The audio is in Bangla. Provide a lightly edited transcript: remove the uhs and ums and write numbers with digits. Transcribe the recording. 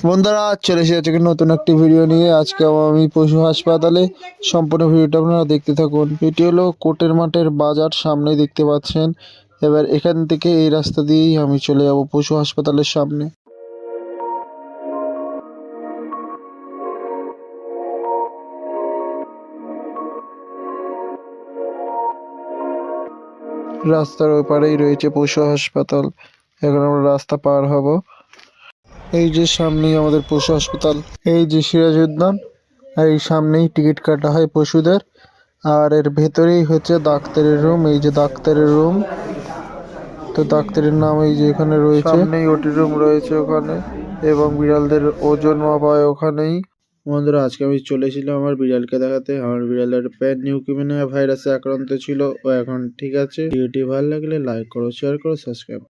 বন্ধুরা চলে এসেছে নতুন একটি ভিডিও নিয়ে। আজকে আমি পশু হাসপাতালে, সম্পূর্ণ ভিডিওটা আপনারা দেখতে থাকুন। এটি হলো কোটের মাঠের বাজার, সামনে দেখতে পাচ্ছেন। এবার এখান থেকে এই রাস্তা দিয়েই আমি চলে যাব পশু হাসপাতালের সামনে। রাস্তার ওই পারেই রয়েছে পশু হাসপাতাল। এখন আমরা রাস্তা পার হব। এই যে সামনেই আমাদের পশু হাসপাতাল, এই যে সিরাজ উদ্যান। এই সামনেই টিকিট কাটা হয় পশুদের, আর এর ভেতরেই হচ্ছে ডাক্তারের রুম। এই যে ডাক্তারের রুম, তো ডাক্তারের নাম এই যে এখানে রয়েছে। সামনেই ওটি রুম রয়েছে ওখানে, এবং বিড়ালদের ওজন মাপা হয় ওখানেই। বন্ধুরা আজকে আমি চলেছিলাম আমার বিড়ালকে দেখাতে। আমার বিড়ালের প্যান নিউকিমিনিয়া ভাইরাসে আক্রান্ত ছিল, ও এখন ঠিক আছে। ভিডিওটি ভালো লাগলে লাইক করো, শেয়ার করো, সাবস্ক্রাইব।